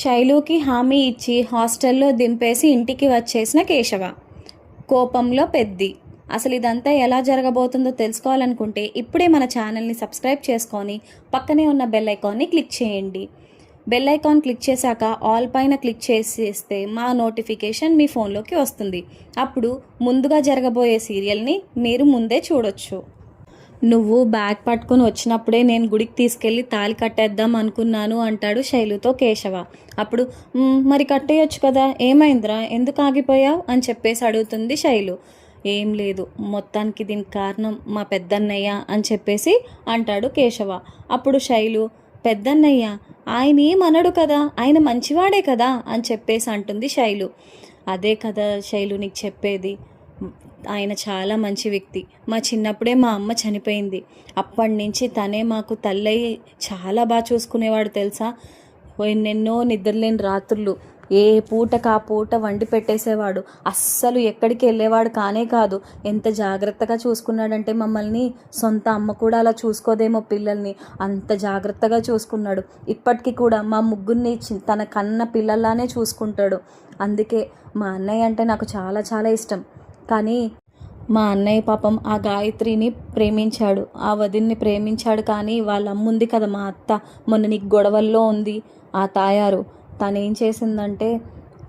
శైలుకి హామీ ఇచ్చి హాస్టల్లో దింపేసి ఇంటికి వచ్చేసిన కేశవ కోపంలో పెద్ది. అసలు ఇదంతా ఎలా జరగబోతుందో తెలుసుకోవాలనుకుంటే ఇప్పుడే మన ఛానల్ని సబ్స్క్రైబ్ చేసుకొని పక్కనే ఉన్న బెల్ ఐకాన్ని క్లిక్ చేయండి. బెల్ ఐకాన్ క్లిక్ చేశాక ఆల్ పైన క్లిక్ చేసేస్తే మా నోటిఫికేషన్ మీ ఫోన్లోకి వస్తుంది. అప్పుడు ముందుగా జరగబోయే సీరియల్ని మీరు ముందే చూడొచ్చు. నువ్వు బ్యాగ్ పట్టుకుని వచ్చినప్పుడే నేను గుడికి తీసుకెళ్ళి తాళి కట్టేద్దాం అనుకున్నాను అంటాడు శైలుతో కేశవ. అప్పుడు మరి కట్టేయొచ్చు కదా, ఏమైందిరా, ఎందుకు ఆగిపోయావు అని చెప్పేసి అడుగుతుంది శైలు. ఏం లేదు, మొత్తానికి దీనికి కారణం మా పెద్దన్నయ్య అని చెప్పేసి అంటాడు కేశవ. అప్పుడు శైలు, పెద్దన్నయ్య ఆయన ఏమనడు కదా, ఆయన మంచివాడే కదా అని చెప్పేసి అంటుంది శైలు. అదే కదా శైలు నీకు చెప్పేది, ఆయన చాలా మంచి వ్యక్తి. మా చిన్నప్పుడే మా అమ్మ చనిపోయింది, అప్పటి నుంచి తనే మాకు తల్లయి చాలా బాగా చూసుకునేవాడు తెలుసా. ఎన్నెన్నో నిద్రలేని రాత్రులు, ఏ పూటకు ఆ పూట వండి పెట్టేసేవాడు. అస్సలు ఎక్కడికి వెళ్ళేవాడు కానే కాదు. ఎంత జాగ్రత్తగా చూసుకున్నాడంటే మమ్మల్ని, సొంత అమ్మ కూడా అలా చూసుకోదేమో పిల్లల్ని, అంత జాగ్రత్తగా చూసుకున్నాడు. ఇప్పటికీ కూడా మా ముగ్గురిని తన కన్న పిల్లల్లానే చూసుకుంటాడు. అందుకే మా అన్నయ్య అంటే నాకు చాలా చాలా ఇష్టం. కానీ మా అన్నయ్య పాపం ఆ గాయత్రిని ప్రేమించాడు, ఆ వదిన్ని ప్రేమించాడు. కానీ వాళ్ళ అమ్మ ఉంది కదా, మా అత్త, మొన్న నీకు గొడవల్లో ఉంది ఆ తాయారు, తను ఏం చేసిందంటే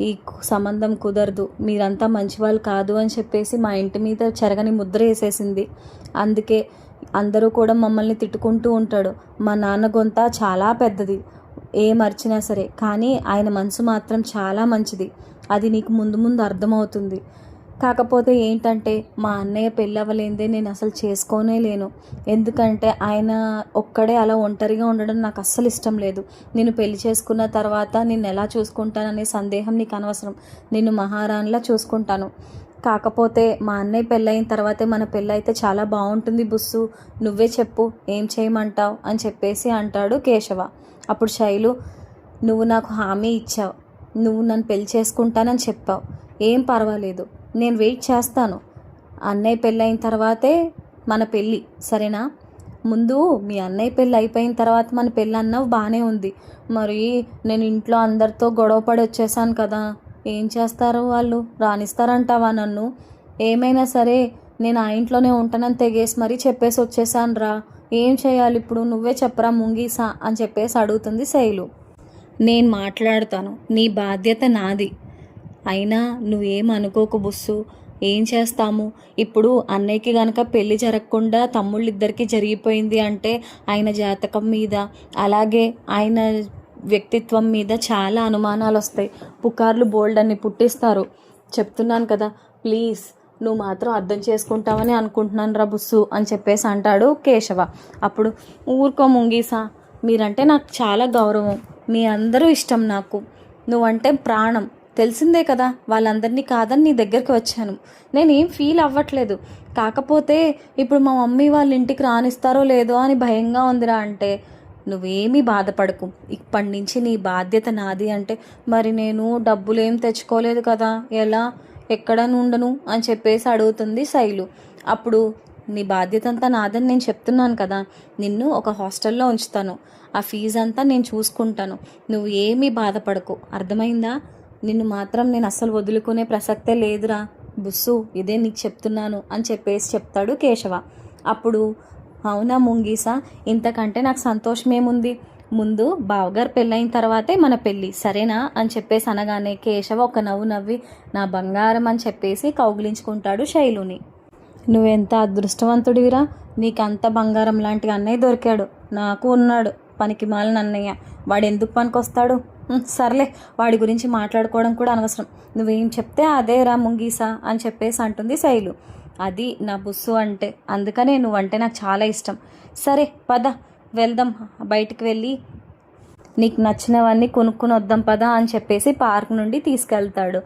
ఈ సంబంధం కుదరదు, మీరంతా మంచివాళ్ళు కాదు అని చెప్పేసి మా ఇంటి మీద చెరగని ముద్ర వేసేసింది. అందుకే అందరూ కూడా మమ్మల్ని తిట్టుకుంటూ ఉంటాడు. మా నాన్న గొంత చాలా పెద్దది, ఏమర్చినా సరే, కానీ ఆయన మనసు మాత్రం చాలా మంచిది. అది నీకు ముందు ముందు అర్థమవుతుంది. కాకపోతే ఏంటంటే మా అన్నయ్య పెళ్ళవలేందే నేను అసలు చేసుకోనే లేను. ఎందుకంటే ఆయన ఒక్కడే అలా ఒంటరిగా ఉండడం నాకు అస్సలు ఇష్టం లేదు. నేను పెళ్లి చేసుకున్న తర్వాత నిన్ను ఎలా చూసుకుంటాననే సందేహం నీకు అనవసరం. నిన్ను మహారాణిలా చూసుకుంటాను. కాకపోతే మా అన్నయ్య పెళ్ళయిన తర్వాతే మన పెళ్ళైతే చాలా బాగుంటుంది బుస్సు, నువ్వే చెప్పు ఏం చేయమంటావు అని చెప్పేసి అంటాడు కేశవ. అప్పుడు శైలు, నువ్వు నాకు హామీ ఇచ్చావు, నువ్వు నన్ను పెళ్లి చేసుకుంటానని చెప్పావు, ఏం పర్వాలేదు, నేను వెయిట్ చేస్తాను. అన్నయ్య పెళ్ళి అయిన తర్వాతే మన పెళ్ళి, సరేనా? ముందు మీ అన్నయ్య పెళ్ళి అయిపోయిన తర్వాత మన పెళ్ళి అన్నావు, బాగానే ఉంది. మరి నేను ఇంట్లో అందరితో గొడవ పడి వచ్చేసాను కదా, ఏం చేస్తారు వాళ్ళు, రాణిస్తారంటావా నన్ను? ఏమైనా సరే నేను ఆ ఇంట్లోనే ఉంటానని తెగేసి మరీ చెప్పేసి వచ్చేసాను రా, ఏం చేయాలి ఇప్పుడు, నువ్వే చెప్పరా ముంగీసా అని చెప్పేసి అడుగుతుంది శైలు. నేను మాట్లాడతాను, నీ బాధ్యత నాది. అయినా నువ్వేం అనుకోకు బుస్సు, ఏం చేస్తాము ఇప్పుడు. అన్నయ్యకి గనక పెళ్ళి జరగకుండా తమ్ముళ్ళిద్దరికీ జరిగిపోయింది అంటే ఆయన జాతకం మీద, అలాగే ఆయన వ్యక్తిత్వం మీద చాలా అనుమానాలు వస్తాయి, పుకార్లు బోల్డ్ అని పుట్టిస్తారు. చెప్తున్నాను కదా, ప్లీజ్ నువ్వు మాత్రం అర్థం చేసుకుంటావని అనుకుంటున్నాను రా బుస్సు అని చెప్పేసి అంటాడు కేశవ. అప్పుడు ఊరుకో ముంగీసా, మీరంటే నాకు చాలా గౌరవం, మీ అందరూ ఇష్టం నాకు, నువ్వంటే ప్రాణం, తెలిసిందే కదా. వాళ్ళందరినీ కాదని నీ దగ్గరికి వచ్చాను, నేనేం ఫీల్ అవ్వట్లేదు. కాకపోతే ఇప్పుడు మా మమ్మీ వాళ్ళ ఇంటికి రానిస్తారో లేదో అని భయంగా ఉందిరా అంటే, నువ్వేమీ బాధపడకు, ఇప్పటి నుంచి నీ బాధ్యత నాది. అంటే మరి నేను డబ్బులేం తెచ్చుకోలేదు కదా, ఎలా, ఎక్కడ నుండను అని చెప్పేసి అడుగుతుంది శైలు. అప్పుడు నీ బాధ్యత అంతా నాదని నేను చెప్తున్నాను కదా, నిన్ను ఒక హాస్టల్లో ఉంచుతాను, ఆ ఫీజు అంతా నేను చూసుకుంటాను, నువ్వు ఏమీ బాధపడకు, అర్థమైందా? నిన్ను మాత్రం నేను అస్సలు వదులుకునే ప్రసక్తే లేదురా బుస్సు, ఇదే నీకు చెప్తున్నాను అని చెప్పేసి చెప్తాడు కేశవ. అప్పుడు అవునా ముంగీసా, ఇంతకంటే నాకు సంతోషమేముంది, ముందు బావగారు పెళ్ళైన తర్వాతే మన పెళ్ళి, సరేనా అని చెప్పేసి అనగానే కేశవ ఒక నవ్వు నవ్వి నా బంగారం అని చెప్పేసి కౌగిలించుకుంటాడు శైలుని. నువ్వెంత అదృష్టవంతుడివిరా, నీకంత బంగారం లాంటి అన్నయ్య దొరికాడు. నాకు ఉన్నాడు పనికి మాలిన అన్నయ్య, వాడు ఎందుకు పనికొస్తాడు, సర్లే వాడి గురించి మాట్లాడుకోవడం కూడా అనవసరం, నువ్వేం చెప్తే అదే రా ముంగీసా అని చెప్పేసి అంటుంది శైలు. అది నా బుస్సు అంటే, అందుకనే నువ్వంటే నాకు చాలా ఇష్టం. సరే పద వెళ్దాం, బయటికి వెళ్ళి నీకు నచ్చినవన్నీ కొనుక్కుని వద్దాం పద అని చెప్పేసి పార్క్ నుండి తీసుకెళ్తాడు.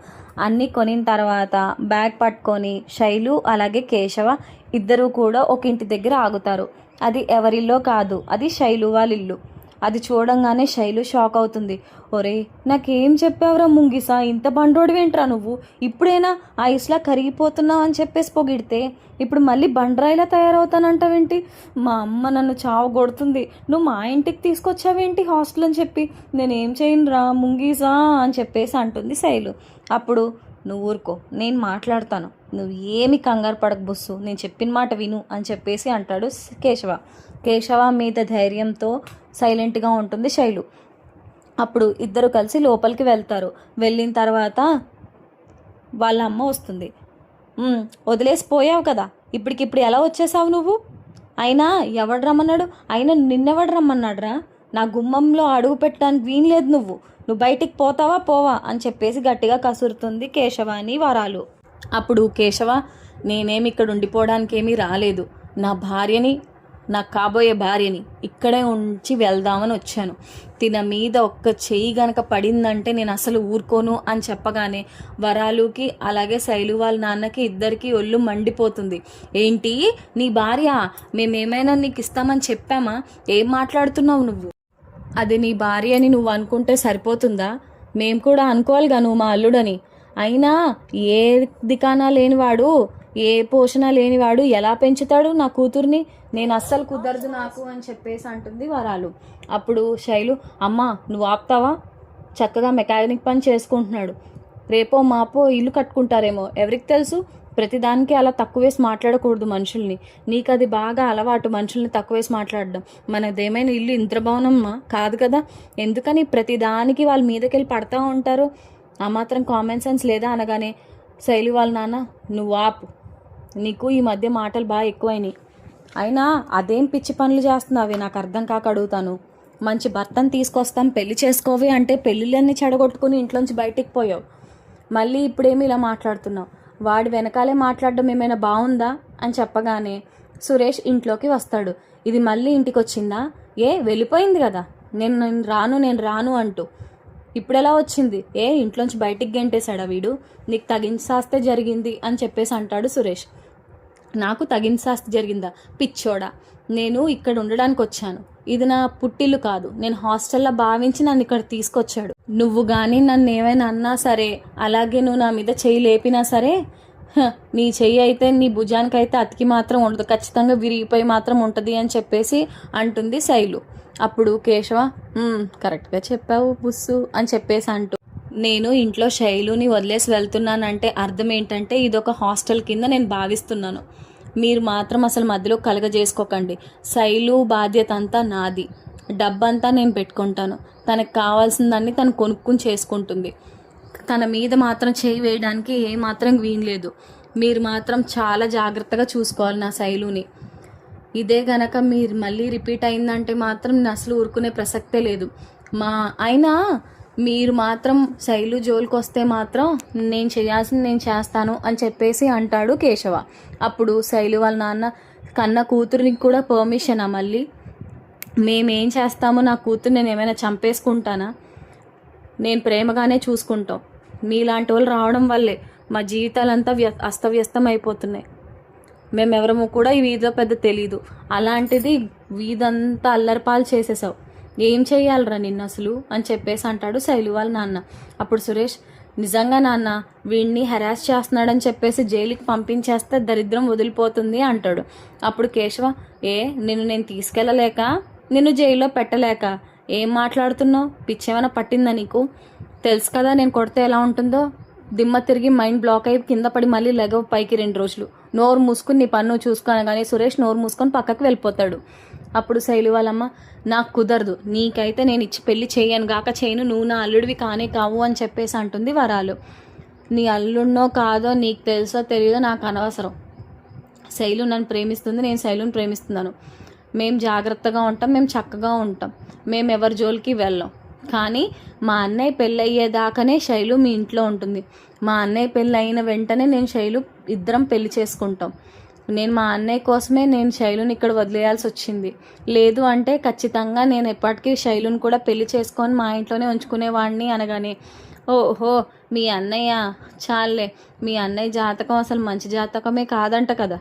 అన్నీ కొనిన తర్వాత బ్యాగ్ పట్టుకొని శైలు అలాగే కేశవ ఇద్దరూ కూడా ఒక ఇంటి దగ్గర ఆగుతారు. అది ఎవరిల్లో కాదు, అది శైలు వాళ్ళ ఇల్లు. అది చూడంగానే శైలు షాక్ అవుతుంది. ఒరే నాకేం చెప్పావురా ముంగిసా, ఇంత బండోడివేంట్రా నువ్వు, ఇప్పుడైనా ఐస్లా కరిగిపోతున్నావు అని చెప్పేసి పొగిడితే ఇప్పుడు మళ్ళీ బండరాయిలా తయారవుతానంటావేంటి? మా అమ్మ నన్ను చావు కొడుతుంది, నువ్వు మా ఇంటికి తీసుకొచ్చావేంటి హాస్టల్ అని చెప్పి, నేనేం చేయనురా ముంగీసా అని చెప్పేసి అంటుంది శైలు. అప్పుడు నువ్వు ఊరుకో, నేను మాట్లాడతాను, నువ్వు ఏమి కంగారు పడక బొస్సు, నేను చెప్పిన మాట విను అని చెప్పేసి అంటాడు కేశవ. కేశవ మీద ధైర్యంతో సైలెంట్గా ఉంటుంది శైలు. అప్పుడు ఇద్దరు కలిసి లోపలికి వెళ్తారు. వెళ్ళిన తర్వాత వాళ్ళ అమ్మ వస్తుంది. వదిలేసిపోయావు కదా, ఇప్పటికిప్పుడు ఎలా వచ్చేసావు నువ్వు? అయినా ఎవడు రమ్మన్నాడు? అయినా నిన్నెవడు రమ్మన్నాడురా? నా గుమ్మంలో అడుగు పెట్టడానికి వీన్లేదు, నువ్వు బయటికి పోతావా పోవా అని చెప్పేసి గట్టిగా కసురుతుంది కేశవాని వరాలు. అప్పుడు కేశవ, నేనేమి ఇక్కడ ఉండిపోవడానికి ఏమీ రాలేదు, నా భార్యని, నాకు కాబోయే భార్యని ఇక్కడే ఉంచి వెళ్దామని వచ్చాను. తిన మీద ఒక్క చెయ్యి గనక పడిందంటే నేను అసలు ఊరుకోను అని చెప్పగానే వరాలుకి అలాగే శైలు వాళ్ళ నాన్నకి ఇద్దరికి ఒళ్ళు మండిపోతుంది. ఏంటి నీ భార్య? మేమేమైనా నీకు ఇస్తామని చెప్పామా? ఏం మాట్లాడుతున్నావు నువ్వు? అది నీ భార్య అని నువ్వు అనుకుంటే సరిపోతుందా? మేము కూడా అనుకోవాలిగా నువ్వు మా అల్లుడని. అయినా ఏ దికానా లేనివాడు, ఏ పోషణ లేనివాడు ఎలా పెంచుతాడు నా కూతుర్ని? నేను అస్సలు కుదరదు నాకు అని చెప్పేసి అంటుంది వరాలు. అప్పుడు శైలు, అమ్మా నువ్వు ఆపుతావా? చక్కగా మెకానిక్ పని చేసుకుంటున్నాడు, రేపో మాపో ఇల్లు కట్టుకుంటారేమో, ఎవరికి తెలుసు? ప్రతిదానికి అలా తక్కువ వేసి మాట్లాడకూడదు మనుషుల్ని. నీకు అది బాగా అలవాటు, మనుషుల్ని తక్కువ వేసి మాట్లాడడం. మనదేమైనా ఇల్లు ఇంద్రభవనమ్మా కాదు కదా, ఎందుకని ప్రతిదానికి వాళ్ళ మీదకెళ్ళి పడతా ఉంటారు? ఆ మాత్రం కామన్ సెన్స్ లేదా అనగానే శైలు వాళ్ళ నాన్న, నువ్వు ఆపు, నీకు ఈ మధ్య మాటలు బాగా ఎక్కువైనాయి. అయినా అదేం పిచ్చి పనులు చేస్తున్నావి నాకు అర్థం కాక అడుగుతాను. మంచి భర్తను తీసుకొస్తాం పెళ్లి చేసుకోవి అంటే పెళ్ళిళ్ళన్నీ చెడగొట్టుకుని ఇంట్లోంచి బయటికి పోయావు, మళ్ళీ ఇప్పుడేమి ఇలా మాట్లాడుతున్నావు? వాడి వెనకాలే మాట్లాడడం ఏమైనా బాగుందా అని చెప్పగానే సురేష్ ఇంట్లోకి వస్తాడు. ఇది మళ్ళీ ఇంటికి వచ్చిందా? వెళ్ళిపోయింది కదా, నేను రాను అంటూ. ఇప్పుడెలా వచ్చింది? ఇంట్లోంచి బయటికి గెంటేశాడా వీడు? నీకు తగిన శాస్తే జరిగింది అని చెప్పేసి అంటాడు సురేష్. నాకు తగిన శాస్తి జరిగిందా? పిచ్చోడా, నేను ఇక్కడ ఉండడానికి వచ్చాను, ఇది నా పుట్టిల్లు కాదు, నేను హాస్టల్లో భావించి నన్ను ఇక్కడ తీసుకొచ్చాడు. నువ్వు కానీ నన్ను ఏమైనా అన్నా సరే, అలాగే నువ్వు నా మీద చెయ్యి లేపినా సరే, నీ చెయ్యి అయితే నీ భుజానికైతే అతికి మాత్రం ఉండదు, ఖచ్చితంగా విరిగిపోయి మాత్రం ఉంటుంది అని చెప్పేసి అంటుంది శైలు. అప్పుడు కేశవ, కరెక్ట్గా చెప్పావు బుస్సు అని చెప్పేసి అంటూ, నేను ఇంట్లో శైలుని వదిలేసి వెళ్తున్నానంటే అర్థం ఏంటంటే ఇదొక హాస్టల్ కింద నేను భావిస్తున్నాను. మీరు మాత్రం అసలు మధ్యలో కలగజేసుకోకండి. శైలు బాధ్యత అంతా నాది, డబ్బంతా నేను పెట్టుకుంటాను, తనకు కావాల్సిందాన్ని తను కొనుక్కుని చేసుకుంటుంది. తన మీద మాత్రం చేయి వేయడానికి ఏమాత్రం వీనలేదు. మీరు మాత్రం చాలా జాగ్రత్తగా చూసుకోవాలి నా శైలుని. ఇదే గనక మీరు మళ్ళీ రిపీట్ అయిందంటే మాత్రం నేను అసలు ఊరుకునే ప్రసక్తే లేదు. అయినా మీరు మాత్రం శైలు జోలికి వస్తే మాత్రం నేను చేయాల్సింది నేను చేస్తాను అని చెప్పేసి అంటాడు కేశవ. అప్పుడు శైలు వాళ్ళ నాన్న, కన్న కూతురికి కూడా పర్మిషనా? మళ్ళీ మేమేం చేస్తామో, నా కూతురు నేను ఏమైనా చంపేసుకుంటానా? నేను ప్రేమగానే చూసుకుంటాం. మీలాంటి వాళ్ళు రావడం వల్లే మా జీవితాలంతా అస్తవ్యస్తం అయిపోతున్నాయి. మేమెవరమో కూడా ఈ వీధిలో పెద్ద తెలీదు, అలాంటిది వీధంతా అల్లరిపాలు చేసేసావు, ఏం చెయ్యాలరా నిన్ను అసలు అని చెప్పేసి అంటాడు శైలు వాళ్ళ నాన్న. అప్పుడు సురేష్, నిజంగా నాన్న వీడిని హెరాస్ చేస్తున్నాడని చెప్పేసి జైలుకి పంపించేస్తే దరిద్రం వదిలిపోతుంది అంటాడు. అప్పుడు కేశవ, నేను తీసుకెళ్ళలేక, నిన్ను జైల్లో పెట్టలేక ఏం మాట్లాడుతున్నావు? పిచ్చేమైనా పట్టిందా నీకు? తెలుసు కదా నేను కొడితే ఎలా ఉంటుందో, దిమ్మ తిరిగి మైండ్ బ్లాక్ అయ్యి కింద పడి మళ్ళీ లెగవ పైకి 2 రోజులు, నోరు మూసుకుని నీ పన్ను చూసుకోను కానీ సురేష్ నోరు మూసుకొని పక్కకు వెళ్ళిపోతాడు. అప్పుడు శైలు వాళ్ళమ్మ, నాకు కుదరదు, నీకైతే నేను ఇచ్చి పెళ్లి చేయను గాక చేయను, నువ్వు నా అల్లుడివి కానే కావు అని చెప్పేసి అంటుంది వరాలు. నీ అల్లుడినో కాదో నీకు తెలుసో తెలియదో నాకు అనవసరం. శైలు నన్ను ప్రేమిస్తుంది, నేను శైలుని ప్రేమిస్తున్నాను. మేము జాగ్రత్తగా ఉంటాం, మేము చక్కగా ఉంటాం, మేము ఎవరి జోలికి వెళ్ళాం. కానీ మా అన్నయ్య పెళ్ళి అయ్యేదాకానే శైలు మీ ఇంట్లో ఉంటుంది. మా అన్నయ్య పెళ్ళి అయిన వెంటనే నేను శైలు ఇద్దరం పెళ్లి చేసుకుంటాం. నేను మా అన్నయ్య కోసమే నేను శైలుని ఇక్కడ వదిలేయాల్సి వచ్చింది. లేదు అంటే ఖచ్చితంగా నేను ఎప్పటికీ శైలుని కూడా పెళ్లి చేసుకొని మా ఇంట్లోనే ఉంచుకునేవాడిని అనగానే, ఓహో మీ అన్నయ్య, చాలే, మీ అన్నయ్య జాతకం అసలు మంచి జాతకమే కాదంట కదా,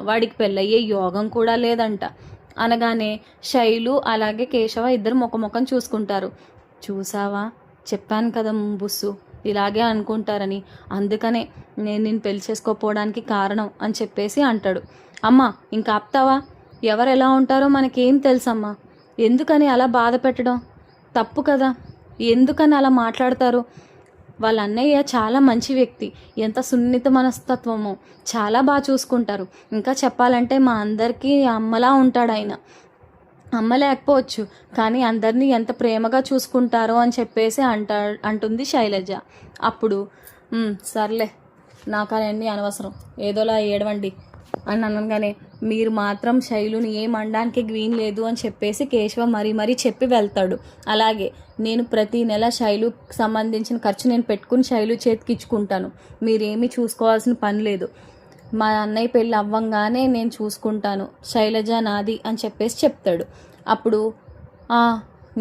వాడికి పెళ్ళయ్యే యోగం కూడా లేదంట. అనగానే శైలు అలాగే కేశవ ఇద్దరు ముఖం చూసుకుంటారు. చూసావా, చెప్పాను కదా బుస్సు, ఇలాగే అనుకుంటారని, అందుకనే నేను నిన్ను పెళ్లి చేసుకోపోవడానికి కారణం అని చెప్పేసి అంటాడు. అమ్మా ఇంకా ఆపుతావా? ఎవరు ఎలా ఉంటారో మనకేం తెలుసమ్మా, ఎందుకని అలా బాధ పెట్టడం తప్పు కదా, ఎందుకని అలా మాట్లాడతారు? వాళ్ళ అన్నయ్య చాలా మంచి వ్యక్తి, ఎంత సున్నిత మనస్తత్వమో, చాలా బాగా చూసుకుంటారు. ఇంకా చెప్పాలంటే మా అందరికీ అమ్మలా ఉంటాడు ఆయన. అమ్మ లేకపోవచ్చు కానీ అందరినీ ఎంత ప్రేమగా చూసుకుంటారో అని చెప్పేసి అంటుంది శైలజ. అప్పుడు సర్లే, నాకు అవన్నీ అనవసరం, ఏదోలా ఏడవండి అని అనగానే మీరు మాత్రం శైలుని ఏం అనడానికి గ్రీన్ లేదు అని చెప్పేసి కేశవ మరీ చెప్పి వెళ్తాడు. అలాగే నేను ప్రతి నెల శైలుకి సంబంధించిన ఖర్చు నేను పెట్టుకుని శైలు చేతికి ఇచ్చుకుంటాను, మీరేమీ చూసుకోవాల్సిన పని లేదు, మా అన్నయ్య పెళ్ళి అవ్వంగానే నేను చూసుకుంటాను, శైలజ నాది అని చెప్పేసి చెప్తాడు. అప్పుడు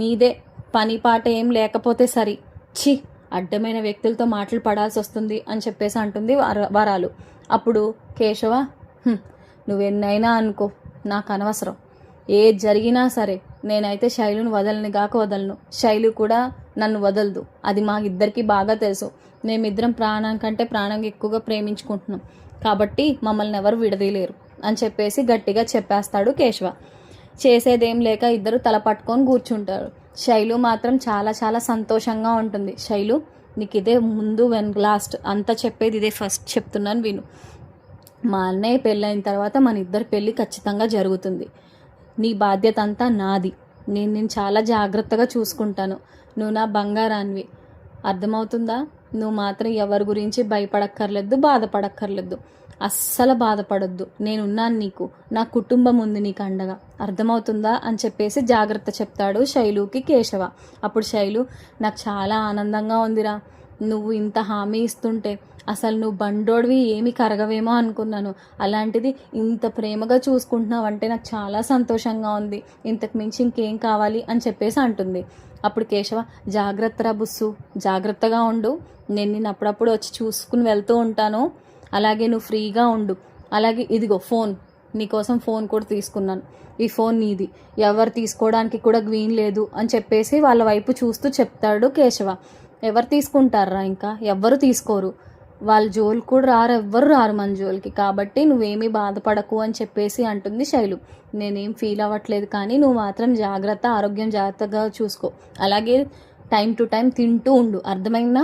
నీదే పని పాట ఏం లేకపోతే సరి, ఛీ అడ్డమైన వ్యక్తులతో మాటలు పడాల్సి వస్తుంది అని చెప్పేసి అంటుంది వరాలు. అప్పుడు కేశవ నువ్వెన్నైనా అనుకో, నాకు అనవసరం, ఏది జరిగినా సరే నేనైతే శైలుని వదలను, శైలు కూడా నన్ను వదలదు, అది మా ఇద్దరికి బాగా తెలుసు, మేమిద్దరం ప్రాణం కంటే ప్రాణం ఎక్కువగా ప్రేమించుకుంటున్నాం, కాబట్టి మమ్మల్ని ఎవరు విడదీయలేరు అని చెప్పేసి గట్టిగా చెప్పేస్తాడు కేశవ. చేసేదేం లేక ఇద్దరు తల పట్టుకొని కూర్చుంటారు. శైలు మాత్రం చాలా చాలా సంతోషంగా ఉంటుంది. శైలు, నీకు ఇదే ముందు లాస్ట్ అంతా చెప్పేది ఇదే, ఫస్ట్ చెప్తున్నాను విను. మా అన్నయ్య పెళ్ళైన తర్వాత మన ఇద్దరి పెళ్ళి ఖచ్చితంగా జరుగుతుంది, నీ బాధ్యత అంతా నాది, నేను చాలా జాగ్రత్తగా చూసుకుంటాను, నువ్వు నా బంగారాన్వి, అర్థమవుతుందా? నువ్వు మాత్రం ఎవరి గురించి భయపడక్కర్లేదు, బాధపడక్కర్లేదు, అస్సలు బాధపడొద్దు, నేనున్నాను నీకు, నా కుటుంబం ఉంది నీకు అండగా, అర్థమవుతుందా అని చెప్పేసి జాగ్రత్త చెప్తాడు శైలుకి కేశవ. అప్పుడు శైలు, నాకు చాలా ఆనందంగా ఉందిరా, నువ్వు ఇంత హామీ ఇస్తుంటే అసలు నువ్వు బండోడివి ఏమి కరగవేమో అనుకున్నాను, అలాంటిది ఇంత ప్రేమగా చూసుకుంటున్నావు అంటే నాకు చాలా సంతోషంగా ఉంది, ఇంతకు మించి ఇంకేం కావాలి అని చెప్పేసి అంటుంది. అప్పుడు కేశవ, జాగ్రత్తరా బుస్సు, జాగ్రత్తగా ఉండు, నేను నిన్ను అప్పుడప్పుడు వచ్చి చూసుకుని వెళ్తూ ఉంటాను, అలాగే నువ్వు ఫ్రీగా ఉండు, అలాగే ఇదిగో ఫోన్, నీకోసం ఫోన్ కూడా తీసుకున్నాను, ఈ ఫోన్ నీది, ఎవరు తీసుకోవడానికి కూడా గ్రీన్ లేదు అని చెప్పేసి వాళ్ళ వైపు చూస్తూ చెప్తాడు కేశవ. ఎవరు తీసుకుంటారా, ఇంకా ఎవ్వరు తీసుకోరు, వాళ్ళ జోలు కూడా ఎవ్వరు రారు మన జోలికి, కాబట్టి నువ్వేమీ బాధపడకు అని చెప్పేసి అంటుంది శైలు. నేనేం ఫీల్ అవ్వట్లేదు, కానీ నువ్వు మాత్రం జాగ్రత్త, ఆరోగ్యం జాగ్రత్తగా చూసుకో, అలాగే టైం టు టైం తింటూ ఉండు, అర్థమైందా?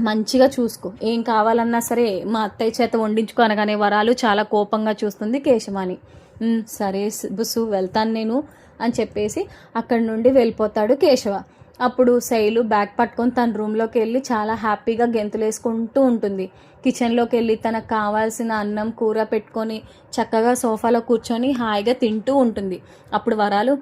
మంచిగా చూసుకో, ఏం కావాలన్నా సరే మా అత్తయ్య చేత వండించుకో అనగానే వరాలు చాలా కోపంగా చూస్తుంది కేశవాని. సరే బుసు, వెళ్తాను నేను అని చెప్పేసి అక్కడి నుండి వెళ్ళిపోతాడు కేశవ. అప్పుడు శైలు బ్యాగ్ పట్టుకొని తన రూమ్లోకి వెళ్ళి చాలా హ్యాపీగా గెంతులేసుకుంటూ ఉంటుంది. కిచెన్లోకి వెళ్ళి తనకు కావాల్సిన అన్నం కూర పెట్టుకొని చక్కగా సోఫాలో కూర్చొని హాయిగా తింటూ ఉంటుంది. అప్పుడు వరాలు,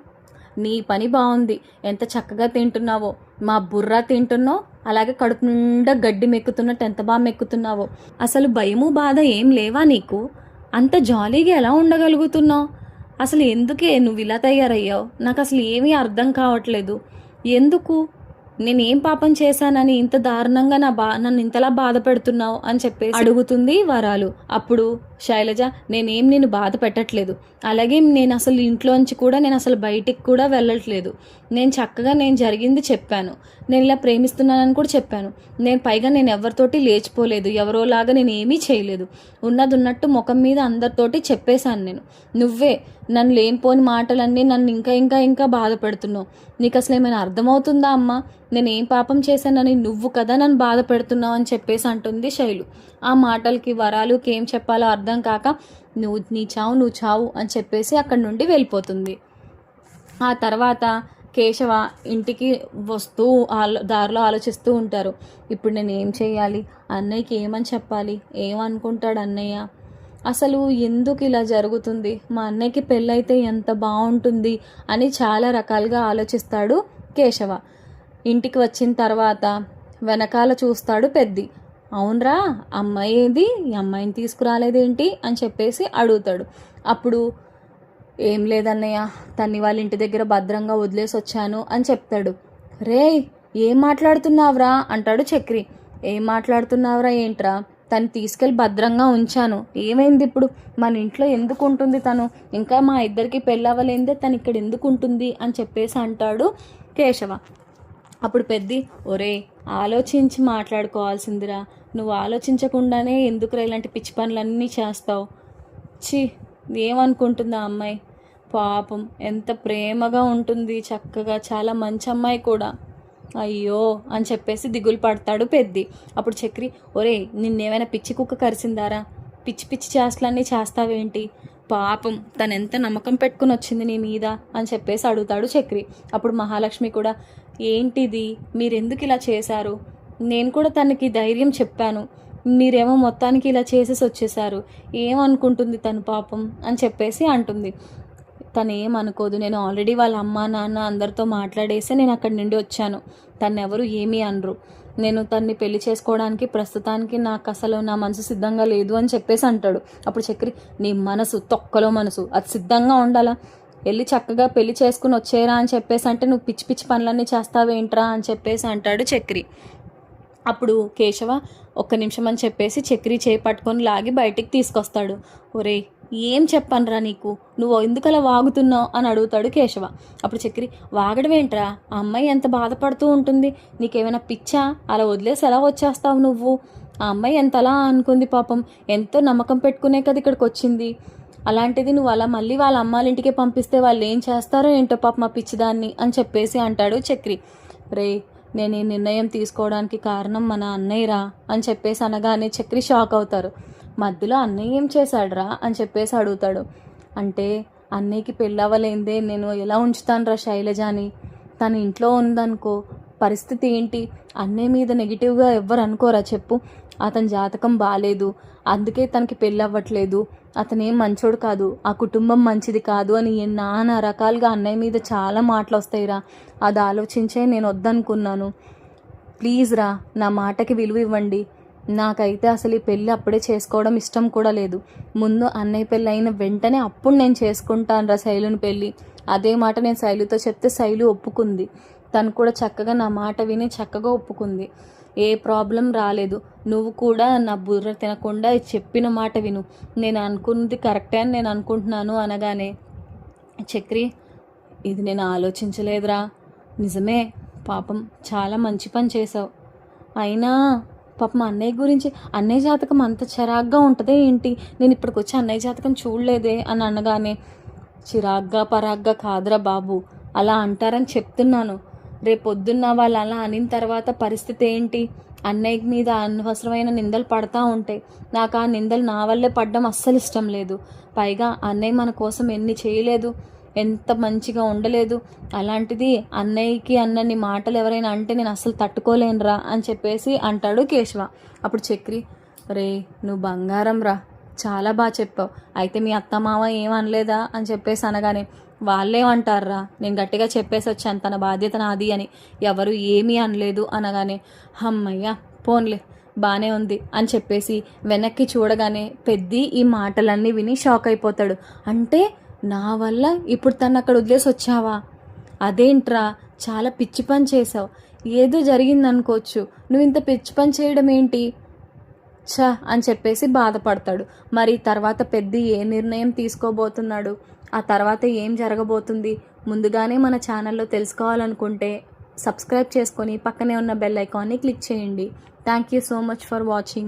నీ పని బాగుంది, ఎంత చక్కగా తింటున్నావో, మా బుర్రా తింటున్నావు, అలాగే కడుపు నిండా గడ్డి మెక్కుతున్నట్టు ఎంత బాగా మెక్కుతున్నావో, అసలు భయము బాధ ఏం లేవా నీకు, అంత జాలీగా ఎలా ఉండగలుగుతున్నావు, అసలు ఎందుకే నువ్వు ఇలా తయారయ్యావు, నాకు అసలు ఏమీ అర్థం కావట్లేదు, ఎందుకు, నేనేం పాపం చేశానని ఇంత దారుణంగా నన్ను ఇంతలా బాధ పెడుతున్నావు అని చెప్పేసి అడుగుతుంది వరాలు. అప్పుడు శైలజ, నేనేం నేను బాధ పెట్టట్లేదు, అలాగే నేను అసలు ఇంట్లోంచి కూడా నేను అసలు బయటికి కూడా వెళ్ళట్లేదు, నేను చక్కగా నేను జరిగింది చెప్పాను, నేను ఇలా ప్రేమిస్తున్నానని కూడా చెప్పాను, నేను ఎవరితోటి లేచిపోలేదు, ఎవరోలాగా నేను ఏమీ చేయలేదు, ఉన్నది ఉన్నట్టు ముఖం మీద అందరితోటి చెప్పేశాను నేను, నువ్వే నన్ను లేనిపోని మాటలన్నీ నన్ను ఇంకా బాధ పెడుతున్నావు, నీకు అసలు ఏమైనా అర్థమవుతుందా అమ్మా, నేను ఏం పాపం చేశానని నువ్వు కదా నన్ను బాధ పెడుతున్నావు అని చెప్పేసి అంటుంది శైలు. ఆ మాటలకి వరాలుకి ఏం చెప్పాలో అర్థం కాక నీ చావు అని చెప్పేసి అక్కడి నుండి వెళ్ళిపోతుంది. ఆ తర్వాత కేశవ ఇంటికి వస్తూ దారిలో ఆలోచిస్తూ ఉంటారు. ఇప్పుడు నేను ఏం చేయాలి, అన్నయ్యకి ఏమని చెప్పాలి, ఏమనుకుంటాడు అన్నయ్య, అసలు ఎందుకు ఇలా జరుగుతుంది, మా అన్నయ్యకి పెళ్ళైతే ఎంత బాగుంటుంది అని చాలా రకాలుగా ఆలోచిస్తాడు కేశవ. ఇంటికి వచ్చిన తర్వాత వెనకాల చూస్తాడు పెద్ది. అవునరా, అమ్మాయి ఏది, ఈ అమ్మాయిని తీసుకురాలేదేంటి అని చెప్పేసి అడుగుతాడు. అప్పుడు ఏం లేదన్నయ్య, తన్ని వాళ్ళ ఇంటి దగ్గర భద్రంగా వదిలేసి వచ్చాను అని చెప్తాడు. రే, ఏం మాట్లాడుతున్నావురా అంటాడు చక్రి. ఏం మాట్లాడుతున్నావురా ఏంట్రా, తను తీసుకెళ్ళి భద్రంగా ఉంచాను. ఏమైంది ఇప్పుడు? మన ఇంట్లో ఎందుకు ఉంటుంది తను? ఇంకా మా ఇద్దరికి పెళ్ళవలేందే తను ఇక్కడ ఎందుకు ఉంటుంది అని చెప్పేసి అంటాడు కేశవ. అప్పుడు పెద్ది, ఒరే ఆలోచించి మాట్లాడుకోవాల్సిందిరా, నువ్వు ఆలోచించకుండానే ఎందుకురా ఇలాంటి పిచ్చి పనులన్నీ చేస్తావు? ఛీ, ఏమనుకుంటుందా అమ్మాయి? పాపం ఎంత ప్రేమగా ఉంటుంది, చక్కగా చాలా మంచి అమ్మాయి కూడా. అయ్యో అని చెప్పేసి దిగులు పడతాడు పెద్ది. అప్పుడు చక్రి, ఒరే నిన్నేమైనా పిచ్చి కుక్క కరిసిందారా? పిచ్చి పిచ్చి చేష్టలన్నీ చేస్తావేంటి? పాపం తను ఎంత నమ్మకం పెట్టుకుని వచ్చింది నీ మీద అని చెప్పేసి అడుగుతాడు చక్రి. అప్పుడు మహాలక్ష్మి కూడా, ఏంటిది, మీరెందుకు ఇలా చేశారు? నేను కూడా తనకి ధైర్యం చెప్పాను, మీరేమో మొత్తానికి ఇలా చేసేసి వచ్చేసారు. ఏమనుకుంటుంది తను పాపం అని చెప్పేసి అంటుంది. తను ఏమనుకోదు, నేను ఆల్రెడీ వాళ్ళ అమ్మ నాన్న అందరితో మాట్లాడేసి నేను అక్కడి నుండి వచ్చాను. తను ఎవరు ఏమీ అనరు. నేను తన్ని పెళ్లి చేసుకోవడానికి ప్రస్తుతానికి నాకు అసలు నా మనసు సిద్ధంగా లేదు అని చెప్పేసి అంటాడు. అప్పుడు చక్రి, నీ మనసు తొక్కలో మనసు, అది సిద్ధంగా ఉండాలా? వెళ్ళి చక్కగా పెళ్లి చేసుకుని వచ్చేరా అని చెప్పేసి అంటే నువ్వు పిచ్చి పిచ్చి పనులన్నీ చేస్తావేంట్రా అని చెప్పేసి అంటాడు చక్రి. అప్పుడు కేశవ ఒక్క నిమిషం అని చెప్పేసి చక్రి చేయి పట్టుకొని లాగి బయటికి తీసుకొస్తాడు. ఒరే ఏం చెప్పనురా నీకు, నువ్వు ఎందుకలా వాగుతున్నావు అని అడుగుతాడు కేశవ. అప్పుడు చక్రి, వాగడం ఏంట్రా? ఆ అమ్మాయి ఎంత బాధపడుతూ ఉంటుంది, నీకేమైనా పిచ్చా? అలా వదిలేసి ఎలా వచ్చేస్తావు నువ్వు? ఆ అమ్మాయి ఎంతలా అనుకుంది పాపం, ఎంతో నమ్మకం పెట్టుకునే కదా ఇక్కడికి వచ్చింది. అలాంటిది నువ్వు అలా మళ్ళీ వాళ్ళ అమ్మాళ్ళ ఇంటికే పంపిస్తే వాళ్ళు ఏం చేస్తారో ఏంటో పాప మా పిచ్చిదాన్ని అని చెప్పేసి అంటాడు చక్రి. రే నేను ఈ నిర్ణయం తీసుకోవడానికి కారణం మన అన్నయ్యరా అని చెప్పేసి అనగానే చక్రి షాక్ అవుతారు. మధ్యలో అన్నయ్య ఏం చేశాడురా అని చెప్పేసి అడుగుతాడు. అంటే అన్నయ్యకి పెళ్ళవలేందే నేను ఎలా ఉంచుతానురా శైలజాని? తన ఇంట్లో ఉందనుకో, పరిస్థితి ఏంటి? అన్నయ్య మీద నెగిటివ్గా ఎవ్వరు అనుకోరా చెప్పు? అతని జాతకం బాగాలేదు, అందుకే తనకి పెళ్ళి అవ్వట్లేదు, అతనేం మంచోడు కాదు, ఆ కుటుంబం మంచిది కాదు అని నానా రకాలుగా అన్నయ్య మీద చాలా మాటలు వస్తాయిరా. అది ఆలోచించే నేను వద్దనుకున్నాను. ప్లీజ్ రా, నా మాటకి విలువ ఇవ్వండి. నాకైతే అసలు ఈ పెళ్ళి అప్పుడే చేసుకోవడం ఇష్టం కూడా లేదు. ముందు అన్నయ్య పెళ్ళి అయిన వెంటనే అప్పుడు నేను చేసుకుంటాను రా శైలుని పెళ్ళి. అదే మాట నేను శైలుతో చెప్తే శైలు ఒప్పుకుంది. తను కూడా చక్కగా నా మాట విని చక్కగా ఒప్పుకుంది. ఏ ప్రాబ్లం రాలేదు. నువ్వు కూడా నా బుర్ర తినకుండా చెప్పిన మాట విను, నేను అనుకున్నది కరెక్టే అని నేను అనుకుంటున్నాను అనగానే చక్రి, ఇది నేను ఆలోచించలేదురా, నిజమే, పాపం చాలా మంచి పని చేసావు. అయినా పాపం అన్నయ్య గురించి, అన్నయ్య జాతకం అంత చిరాగ్గా ఉంటుందే ఏంటి? నేను ఇప్పటికి వచ్చి అన్నయ్య జాతకం చూడలేదే అని అనగానే, చిరాగ్గా పరాగ్గా కాదురా బాబు, అలా అంటారని చెప్తున్నాను. రేపొద్దున్న వాళ్ళు అలా అనిన తర్వాత పరిస్థితి ఏంటి? అన్నయ్య మీద అనవసరమైన నిందలు పడతా ఉంటాయి. నాకు ఆ నిందలు నా వల్లే పడడం అస్సలు ఇష్టం లేదు. పైగా అన్నయ్య మన కోసం ఎన్ని చేయలేదు, ఎంత మంచిగా ఉండలేదు. అలాంటిది అన్నయ్యకి అన్నన్ని మాటలు ఎవరైనా అంటే నేను అస్సలు తట్టుకోలేనురా అని చెప్పేసి అంటాడు కేశవ. అప్పుడు చక్రి, రే నువ్వు బంగారం రా, చాలా బాగా చెప్పావు. అయితే మీ అత్తమామ ఏమనలేదా అని చెప్పేసి అనగానే, వాళ్ళేమంటారా, నేను గట్టిగా చెప్పేసి వచ్చాను తన బాధ్యత నాది అని, ఎవరు ఏమీ అనలేదు అనగానే, అమ్మయ్య పోన్లే బాగానే ఉంది అని చెప్పేసి వెనక్కి చూడగానే పెద్ది ఈ మాటలన్నీ విని షాక్ అయిపోతాడు. అంటే నా వల్ల ఇప్పుడు తను అక్కడ వదిలేసి వచ్చావా? అదేంట్రా, చాలా పిచ్చి పని చేసావు. ఏదో జరిగిందనుకోవచ్చు, నువ్వు ఇంత పిచ్చి పని చేయడం ఏంటి ఛ అని చెప్పేసి బాధపడతాడు. మరి తర్వాత పెద్ది ఏ నిర్ణయం తీసుకోబోతున్నాడు, ఆ తర్వాత ఏం జరగబోతుంది, ముందుగానే మన ఛానల్లో తెలుసుకోవాలనుకుంటే సబ్స్క్రైబ్ చేసుకొని పక్కనే ఉన్న బెల్ ఐకాన్ని క్లిక్ చేయండి. Thank you so much for watching.